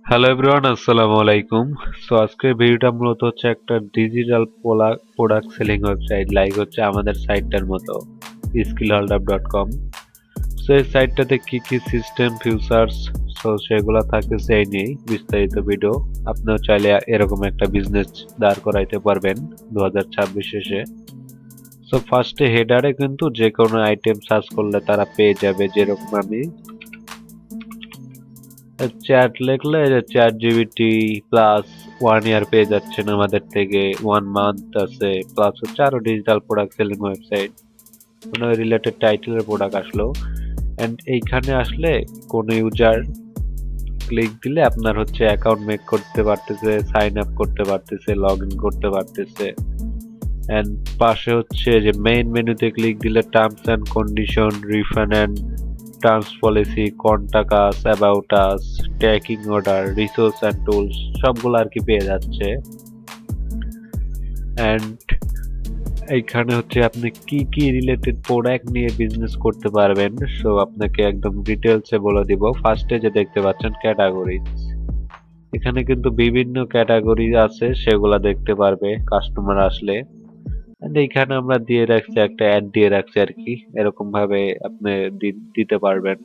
Hello everyone, আসসালামু আলাইকুম। So আজকের ভিডিওটা মূলত হচ্ছে একটা digital product selling website, like হচ্ছে আমাদের সাইটটার মতো skillholdup.com। সো এই সাইটটাতে কি কি সিস্টেম ফিউচার্স সেগুলো থাকতেছে এই নিয়েই বিস্তারিত ভিডিও। আপনিও চাইলে এরকম একটা বিজনেস দাঁড় করাইতে পারবেন 2026 শেষে। সো ফার্স্টে হেডারে কিন্তু যে কোনো আইটেম সার্চ করলে তারা পেয়ে যাবে, যেরকম আমি চ্যাট লিখলে যে চ্যাট জিবিটি প্লাস 1 ইয়ার পেয়ে যাচ্ছেন আমাদের থেকে, 1 মান্থ আছে, প্লাস হচ্ছে আরো ডিজিটাল প্রোডাক্ট সেলিং ওয়েবসাইট, কোনো রিলেটেড টাইটেলের প্রোডাক্ট আসলো। অ্যান্ড এইখানে আসলে কোনো ইউজার ক্লিক দিলে আপনার হচ্ছে অ্যাকাউন্ট মেক করতে পারতেছে, সাইন আপ করতে পারতেছে, লগ ইন করতে পারতেছে। অ্যান্ড পাশে হচ্ছে যে মেইন মেনুতে ক্লিক দিলে terms and condition, refund and terms policy, contact us, about us, tracking order, resource and tools সবগুলো আর কি পেয়ে যাচ্ছে। অ্যান্ড এইখানে হচ্ছে আপনি কি কি রিলেটেড প্রোডাক্ট নিয়ে বিজনেস করতে পারবেন, সো আপনাকে একদম ডিটেলসে বলে দিব। ফার্স্টে যে দেখতে পাচ্ছেন ক্যাটাগরিজ, এখানে কিন্তু বিভিন্ন ক্যাটাগরি আছে, সেগুলা দেখতে পারবে কাস্টমার আসলে। And এইখানে আমরা দিয়ে রাখছি একটা অ্যাড দিয়ে রাখছি আর কি, এরকম ভাবে আপনি দিতে পারবেন।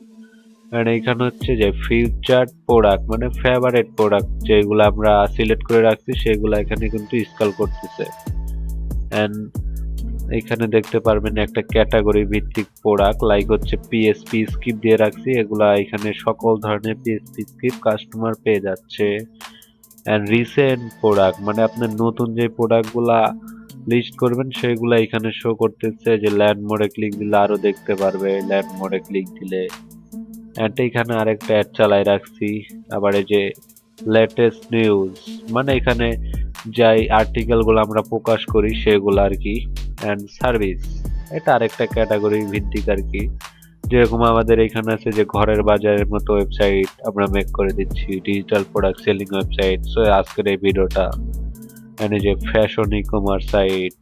আর এইখানে হচ্ছে যে ফিউচার প্রোডাক্ট মানে ফেভারিট প্রোডাক্ট যেগুলো আমরা সিলেক্ট করে রাখছি সেগুলো এখানে কিন্তু স্কল করতেছে। এন্ড এখানে দেখতে পারবেন একটা ক্যাটাগরি ভিত্তিক প্রোডাক্ট, লাইক হচ্ছে পিএসপি স্কিপ দিয়ে রাখছি, এগুলা এখানে সকল ধরনের পিএসপি স্কিপ কাস্টমার পেয়ে যাচ্ছে। এন্ড রিসেন্ট প্রোডাক্ট মানে আপনার নতুন যে প্রোডাক্টগুলা লিস্ট করবেন সেগুলা এখানে শো করতেছে, যে ল্যান্ড মোডে ক্লিক দিলে আরো দেখতে পারবে, ল্যান্ড মোডে ক্লিক দিলে। এন্ড এখানে আরেকটা অ্যাড চালাই রাখছি, আবার এই যে লেটেস্ট নিউজ মানে এখানে যাই আর্টিকেল গুলো আমরা প্রকাশ করি সেগুলো আর কি। এন্ড সার্ভিস, এটা আরেকটা ক্যাটাগরি ভিত্তিক আর কি, যেরকম আমাদের এখানে আছে যে ঘরের বাজারের মতো ওয়েবসাইট আমরা মেক করে দিচ্ছি, digital product selling website. So আজকের এই ভিডিওটা এন্ড এই যে ফ্যাশন ই কমার্স সাইট,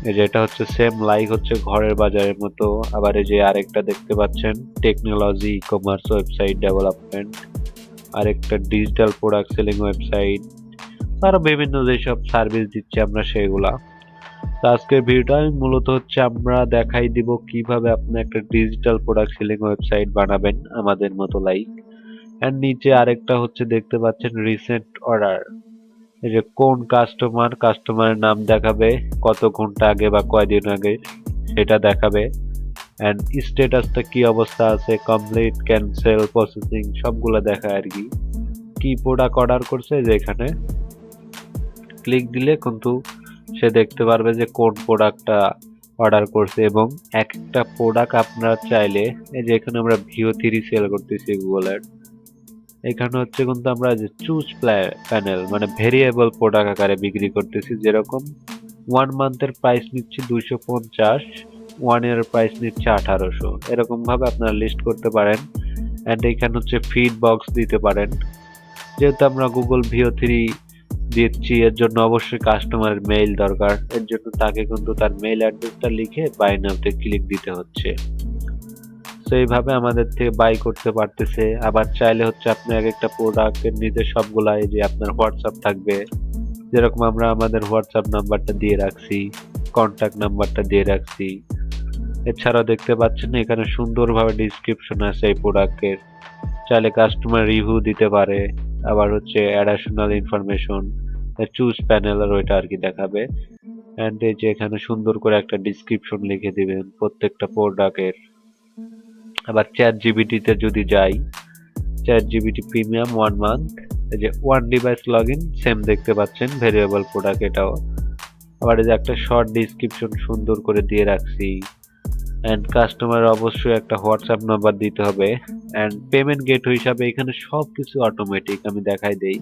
এই যে এটা হচ্ছে সেম লাইক হচ্ছে ঘরের বাজারের মতো। আবার এই যে আরেকটা দেখতে পাচ্ছেন technology e commerce website development, আরেকটা ডিজিটাল প্রোডাক্ট সেলিং ওয়েবসাইট, আরো বিভিন্ন যেসব সার্ভিস দিচ্ছে আমরা সেগুলা। তো আজকের ভিডিওটা মূলত হচ্ছে আমরা দেখাই দিব কিভাবে আপনি একটা ডিজিটাল প্রোডাক্ট সেলিং ওয়েবসাইট বানাবেন আমাদের মতো লাইক। এন্ড নিচে আরেকটা হচ্ছে দেখতে পাচ্ছেন রিসেন্ট অর্ডার, এই যে কোন কাস্টমারের নাম দেখাবে, কত ঘন্টা আগে বা কয়দিন আগে সেটা দেখাবে। এন্ড স্ট্যাটাসটা কি অবস্থা আছে, কমপ্লিট, ক্যান্সেল, প্রসেসিং সবগুলো দেখায় আর কি। কি প্রোডাক্ট অর্ডার করছে, যে এখানে ক্লিক দিলে কিন্তু সে দেখতে পারবে যে কোন প্রোডাক্টটা অর্ডার করছে। এবং এক একটা প্রোডাক্ট আপনারা চাইলে, এই যে এখানে আমরা ভিও3 সেল করতেছি গুগলের, এখানে হচ্ছে কিন্তু আমরা যে চুজ প্যানেল মানে ভেরিয়েবল প্রোডাক্ট আকারে বিক্রি করতেছি, যেরকম 1 মান্থের প্রাইস নিচ্ছি 250, 1 ইয়ারের প্রাইস নিচ্ছে 1800, এরকম ভাবে আপনারা লিস্ট করতে পারেন। এন্ড এখানে হচ্ছে ফিড বক্স দিতে পারেন, যেহেতু আমরা গুগল ভিও3 দিচ্ছি এর জন্য অবশ্যই কাস্টমারের মেইল দরকার, এর জন্য তাকে কিন্তু তার মেইল অ্যাড্রেসটা লিখে বাই নাওতে ক্লিক দিতে হচ্ছে। তো এইভাবে আমাদের থেকে বাই করতে পারতেছে। আবার চাইলে হচ্ছে আপনি এক একটা প্রোডাক্টের নিচে সবগুলা এই যে আপনার হোয়াটসঅ্যাপ থাকবে, যেরকম আমরা আমাদের হোয়াটসঅ্যাপ নাম্বারটা দিয়ে রাখছি, কন্ট্যাক্ট নাম্বারটা দিয়ে রাখছি। এছাড়াও দেখতে পাচ্ছেন এখানে সুন্দরভাবে ডিসক্রিপশন আছে এই প্রোডাক্টের, চাইলে কাস্টমার রিভিউ দিতে পারে। আবার হচ্ছে অ্যাডিশনাল ইনফরমেশন, চুজ প্যানেল আর ওইটা আর কি দেখাবে। এন্ড এই যে এখানে সুন্দর করে একটা ডিসক্রিপশন লিখে দিবেন প্রত্যেকটা প্রোডাক্টের। আবার চ্যাট জিবিটিতে যদি যাই, চ্যাট জিবিটি প্রিমিয়াম 1 মান্থ, এই যে 1 ডিভাইস লগ ইন সেম দেখতে পাচ্ছেন ভেরিয়েবল প্রোডাক্ট এটাও। আবার এই যে একটা শর্ট ডিসক্রিপশন সুন্দর করে দিয়ে রাখছি। এন্ড কাস্টমার অবশ্যই একটা হোয়াটসঅ্যাপ নাম্বার দিতে হবে। এন্ড পেমেন্ট গেটওয়ে হিসাবে এখানে সবকিছু অটোমেটিক, আমি দেখাই দেই।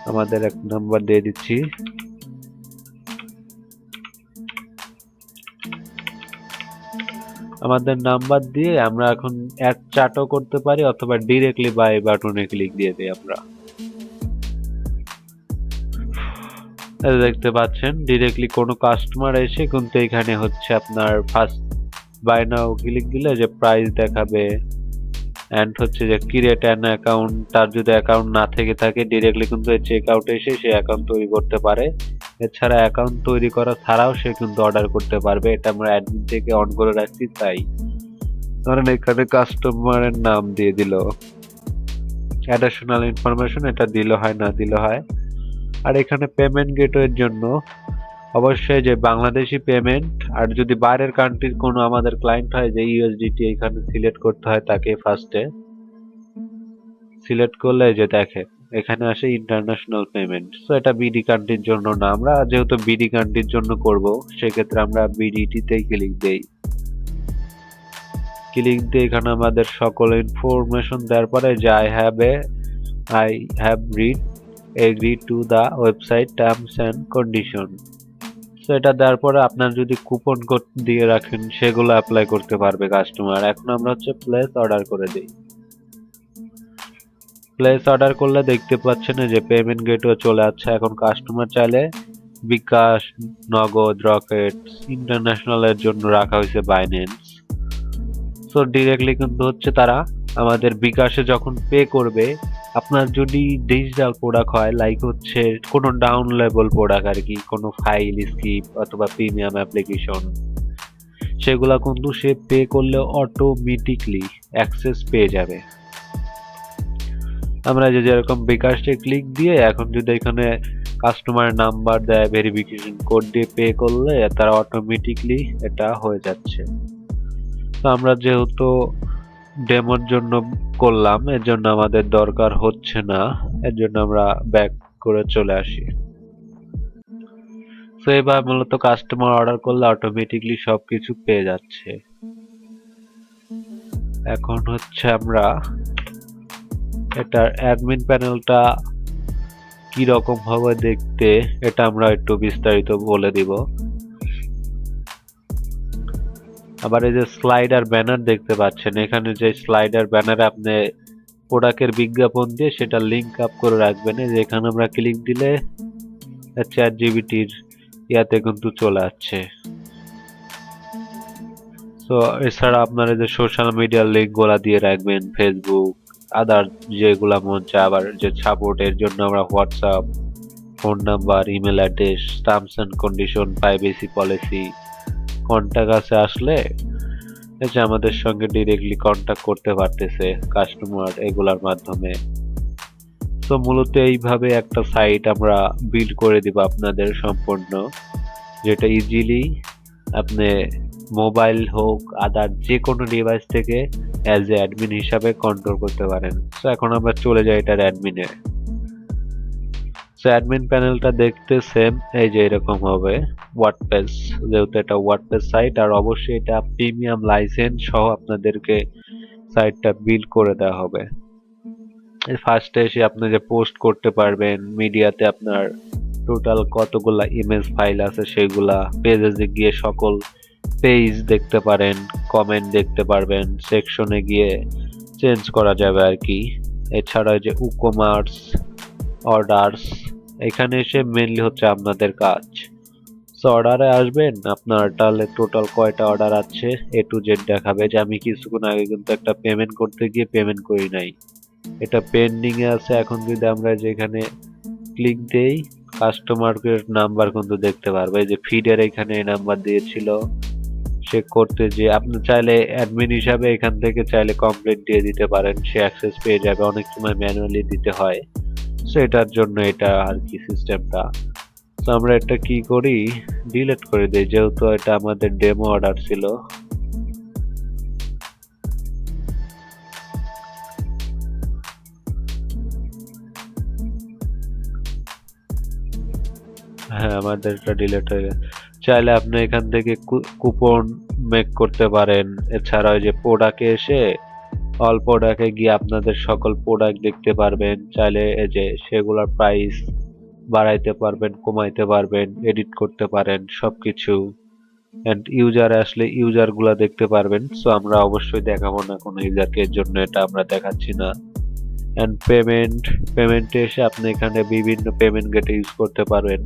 আমাদের এক নাম্বার দিয়ে দিচ্ছি, আমাদের নাম্বার দিয়ে আমরা এখন অ্যাড চাটও করতে পারি অথবা ডিরেক্টলি বাই বাটনে ক্লিক দিয়ে দিই আমরা। দেখতে পাচ্ছেন ডিরেক্টলি কোনো কাস্টমার এসে কিন্তু এখানে হচ্ছে আপনার ফার্স্ট বাই নাও ক্লিক দিলে যে প্রাইস দেখাবে, এন্ড হচ্ছে যে ক্রিয়েট অ্যান অ্যাকাউন্ট, তার যদি অ্যাকাউন্ট না থেকে থাকে ডিরেক্টলি কিন্তু চেক আউটে এসে সে অ্যাকাউন্ট তৈরি করতে পারে। এছাড়া অ্যাকাউন্ট তৈরি করা ছাড়াও সে কিন্তু অর্ডার করতে পারবে, এটা আমরা অ্যাডমিন থেকে অন করে রাখছি। তাই ধরেন এখানে কাস্টমারের নাম দিয়ে দিল, অ্যাডিশনাল ইনফরমেশন এটা দিলে হয় না দিলে হয়। আর এখানে পেমেন্ট গেটওয়ের জন্য অবশ্যই যে বাংলাদেশি পেমেন্ট, আর যদি বাইরের কান্ট্রির কোনো আমাদের ক্লায়েন্ট হয় যে ইউএসডিটি এখানে সিলেক্ট করতে হয় তাকে ফার্স্টে সিলেক্ট করলে যে দেখে এখানে আসে ইন্টারন্যাশনাল পেমেন্ট। সো এটা বিডি কান্ট্রির জন্য না, আমরা যেহেতু বিডি কান্ট্রির জন্য করব সেক্ষেত্রে আমরা বিডিটিতেই ক্লিক দেই। ক্লিক দিয়ে এখানে আমাদের সকল ইনফরমেশন দেওয়ার পরে যে I have read agree to the website terms and condition. So এটা দেওয়ার পরে আপনার যদি কুপন কোড দিয়ে রাখেন সেগুলো অ্যাপ্লাই করতে পারবে কাস্টমার। এখন আমরা হচ্ছে প্লেস অর্ডার করে দিই। প্লেস অর্ডার করলে দেখতে পাচ্ছেন যে পেমেন্ট গেটওয়ে চলে আসছে। এখন কাস্টমার চাইলে বিকাশ, নগদ, রকেট, ইন্টারন্যাশনাল এর জন্য রাখা হয়েছে বাইন্যান্স। সো ডিরেক্টলি কিন্তু হচ্ছে তারা আমাদের বিকাশে যখন পে করবে, আপনার যদি ডিজিটাল প্রোডাক্ট হয় লাইক হচ্ছে কোনো ডাউন লেভেল প্রোডাক্ট আর কি, কোনো ফাইল স্ক্রিপ্ট অথবা প্রিমিয়াম অ্যাপ্লিকেশন, সেগুলা কিন্তু সে পে করলে অটোমেটিকলি অ্যাক্সেস পেয়ে যাবে। আমরা যে যেরকম বিকাশে ক্লিক দিয়ে এখন যদি এখানে কাস্টমার নাম্বার দেয়, ভেরিফিকেশন কোড দিয়ে পে করলে তারা অটোমেটিকলি এটা হয়ে যাচ্ছে। তো আমরা যেহেতু ডেমোর জন্য করলাম এর জন্য আমাদের দরকার হচ্ছে না, এর জন্য আমরা ব্যাক করে চলে আসি। তো এবার মূলত কাস্টমার অর্ডার করলে অটোমেটিকলি সবকিছু পেয়ে যাচ্ছে। এখন হচ্ছে আমরা এটার অ্যাডমিন প্যানেলটা কি রকম হবে দেখতে, এটা আমরা একটু বিস্তারিত বলে দিব। আবার এই যে স্লাইডার ব্যানার দেখতে পাচ্ছেন, এখানে যে স্লাইডার ব্যানারে আপনি প্রোডাক্টের বিজ্ঞাপন দিয়ে সেটা লিংক আপ করে রাখবেন। এই যে এখানে আমরা ক্লিক দিলে চ্যাট জিপিটির ইয়াতে কিন্তু চলে আসছে। তো এছাড়া আপনারা যে সোশ্যাল মিডিয়ার লিঙ্ক গুলা দিয়ে রাখবেন, ফেসবুক, আদার যেগুলা মন চায়। আবার যে সাপোর্টের জন্য আমরা WhatsApp, phone number, email address, terms and condition, privacy policy, contact আছে আসলে যে আমাদের সঙ্গে ডিরেক্টলি কন্টাক্ট করতে পারতেছে কাস্টমার এগুলার মাধ্যমে। তো মূলত এইভাবে একটা সাইট আমরা বিল্ড করে দিব আপনাদের সম্পূর্ণ, যেটা ইজিলি আপনি মোবাইল হোক আদার যে কোনো ডিভাইস থেকে অ্যাজ এ অ্যাডমিন হিসাবে কন্ট্রোল করতে পারেন। সো এখন আমরা চলে যাই এটার অ্যাডমিনে। সো অ্যাডমিন প্যানেলটা দেখতে সেম এই যে এরকম হবে ওয়ার্ডপ্রেস, যেহেতু এটা ওয়ার্ডপ্রেস সাইট, আর অবশ্যই এটা প্রিমিয়াম লাইসেন্স সহ আপনাদেরকে সাইটটা বিল্ড করে দেওয়া হবে। ফার্স্টে এসে আপনি যে পোস্ট করতে পারবেন মিডিয়াতে, আপনার টোটাল কতগুলা ইমেজ ফাইল আছে সেগুলা, পেজে গিয়ে সকল পেজ দেখতে পারেন, কমেন্ট দেখতে পারবেন, সেকশনে গিয়ে চেঞ্জ করা যাবে আর কি। এছাড়া যে ই-কমার্স, অর্ডারস, এখানে এসে মেনলি হচ্ছে আপনাদের কাজ। সো অর্ডারে আসবেন, আপনার তাহলে টোটাল কয়টা অর্ডার আছে এ টু জেড দেখাবে। যে আমি কিছুক্ষণ আগে কিন্তু একটা পেমেন্ট করতে গিয়ে পেমেন্ট করি নাই, এটা পেন্ডিং এ আছে। এখন যদি আমরা যেখানে ক্লিক দেই কাস্টমারের নাম্বার কিন্তু দেখতে পারবে যে ফিডের এখানে এই নাম্বার দিয়েছিল সে করতে, যে আপনি চাইলে অ্যাডমিন হিসাবে এখান থেকে চাইলে কমপ্লেন্ট দিয়ে দিতে পারেন, সে অ্যাক্সেস পেয়ে যাবে। অনেক সময় ম্যানুয়ালি দিতে হয়, সো এটার জন্য এটা আর কি সিস্টেমটা। তো আমরা এটা কি করি, ডিলিট করে দিই, যেহেতু এটা আমাদের ডেমো অর্ডার ছিল। হ্যাঁ, আমাদের এটা ডিলিট হয়ে গেছে। চাইলে আপনি এখান থেকে কুপন মেক করতে পারেন। এছাড়া ওই যে প্রোডাক্টে এসে অল প্রোডাক্টে গিয়ে আপনাদের সকল প্রোডাক্ট দেখতে পারবেন, চাইলে এই যে সেগুলোর প্রাইস বাড়াইতে পারবেন, কমাইতে পারবেন, এডিট করতে পারেন সবকিছু। এন্ড ইউজার আসলে ইউজার গুলা দেখতে পারবেন। সো আমরা অবশ্যই দেখাবো না কোনো ইউজারকে, এর জন্য এটা আমরা দেখাচ্ছি না। এন্ড পেমেন্টে এসে আপনি এখানে বিভিন্ন পেমেন্ট গেট ইউজ করতে পারবেন,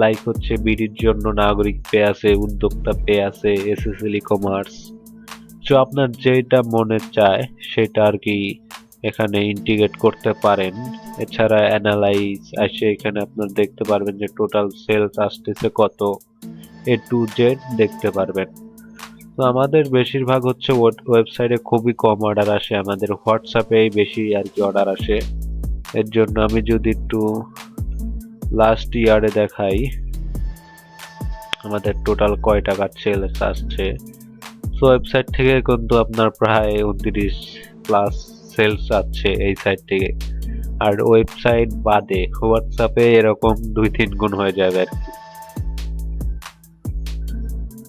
লাইক হচ্ছে বিডির জন্য নাগরিক পে আছে, উদ্যোক্তা পে আছে, এসএসএল ই-কমার্স, তো আপনার যেটা মনে চায় সেটা আর কি এখানে ইন্টিগ্রেট করতে পারেন। এছাড়া অ্যানালাইজ আসে, এখানে আপনার দেখতে পারবেন যে টোটাল সেলস আসতেছে কত, এ টু জেড দেখতে পারবেন। তো আমাদের বেশিরভাগ হচ্ছে ওয়েবসাইটে খুবই কম অর্ডার আসে, আমাদের হোয়াটসঅ্যাপেই বেশি আর কি অর্ডার আসে। এর জন্য আমি যদি একটু লাস্ট ইয়ারে দেখাই আমাদের টোটাল কয় টাকার সেলস আসছে। তো ওয়েবসাইট থেকে কিন্তু আপনার প্রায় 29 প্লাস সেলস আছে এই সাইট থেকে। আর ওয়েবসাইট বাদে হোয়াটসঅ্যাপে এরকম 2-3 গুণ হয়ে যাবে আর কি।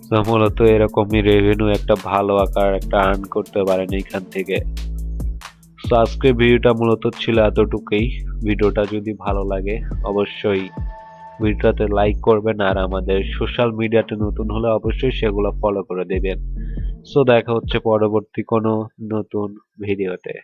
তো মূলত এরকমই রেভিনিউ একটা ভালো আকার একটা আর্ন করতে পারেন এইখান থেকে। তো আজকের ভিডিওটা মূলত ছিল এতটুকুই। ভিডিওটা যদি ভালো লাগে অবশ্যই ভিডিওটাতে লাইক করবেন, আর আমাদের সোশ্যাল মিডিয়াতে নতুন হলে অবশ্যই সেগুলো ফলো করে দেবেন। সো দেখা হচ্ছে পরবর্তী কোনো নতুন ভিডিওতে।